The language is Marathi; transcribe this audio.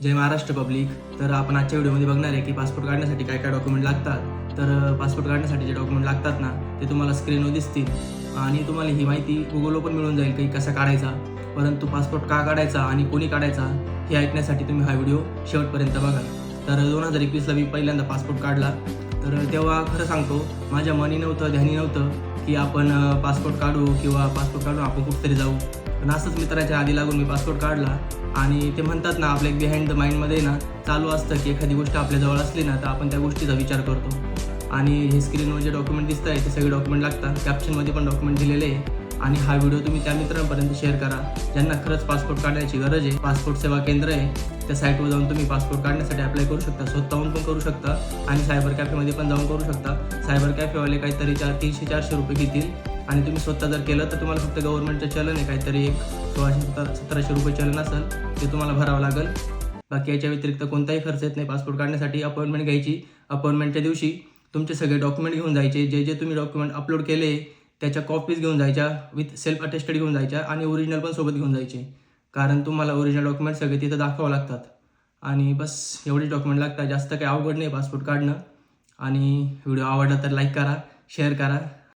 जय महाराष्ट्र पब्लिक. तर आपण आजच्या व्हिडिओमध्ये बघणार आहे की पासपोर्ट काढण्यासाठी काय काय डॉक्युमेंट लागतात. तर पासपोर्ट काढण्यासाठी जे डॉक्युमेंट लागतात ना ते तुम्हाला स्क्रीनवर दिसतील आणि तुम्हाला ही माहिती गुगलवर पण मिळून जाईल की कसा काढायचा. परंतु पासपोर्ट का काढायचा आणि कोणी काढायचा हे ऐकण्यासाठी तुम्ही हा व्हिडिओ शेवटपर्यंत बघा. तर 2021ला मी पहिल्यांदा पासपोर्ट काढला. तर तेव्हा खरं सांगतो माझ्या मनी नव्हतं, ध्यानी नव्हतं की आपण पासपोर्ट काढू किंवा पासपोर्ट काढून आपण कुठेतरी जाऊ. पण असंच मित्राच्या आधी लागून मी पासपोर्ट काढला आणि ते म्हणतात ना आपल्या बिहाइंड द माइंडमध्ये ना चालू असतं की एखादी गोष्ट आपल्याजवळ असली ना तर आपण त्या गोष्टीचा विचार करतो. आणि हे स्क्रीनवर जे डॉक्युमेंट दिसत आहे ते सगळे डॉक्युमेंट लागतात. कॅप्शनमध्ये पण डॉक्युमेंट दिलेले आहे. आणि हा व्हिडिओ तुम्ही त्या मित्रांपर्यंत शेअर करा ज्यांना खरंच पासपोर्ट काढण्याची गरज आहे. पासपोर्ट सेवा केंद्र आहे, त्या साईटवर जाऊन तुम्ही पासपोर्ट काढण्यासाठी अप्लाय करू शकता. स्वतःहून पण करू शकता आणि सायबर कॅफेमध्ये पण जाऊन करू शकता. सायबर कॅफेवाले काहीतरी 300-400 रुपये घेतील आणि तुम्ही स्वतः जर केलं तर तुम्हाला फक्त गव्हर्नमेंटचं चलन आहे काहीतरी 1600-1700 रुपये चलन असेल ते तुम्हाला भरावं लागेल. बाकी याच्या व्यतिरिक्त कोणताही खर्च येत नाही पासपोर्ट काढण्यासाठी. अपॉइंटमेंट घ्यायची, अपॉइंटमेंटच्या दिवशी तुमचे सगळे डॉक्युमेंट घेऊन जायचे. जे जे तुम्ही डॉक्युमेंट अपलोड केले त्याच्या कॉपीज घेऊन जायच्या, विथ सेल्फ अटेस्टेड घेऊन जायच्या आणि ओरिजिनल पण सोबत घेऊन जायचे. कारण तुम्हाला ओरिजिनल डॉक्युमेंट सगळे तिथं दाखवावं लागतात. आणि बस एवढेच डॉक्युमेंट लागतात. जास्त काही अवघड नाही पासपोर्ट काढणं. आणि व्हिडिओ आवडला तर लाईक करा, शेअर करा.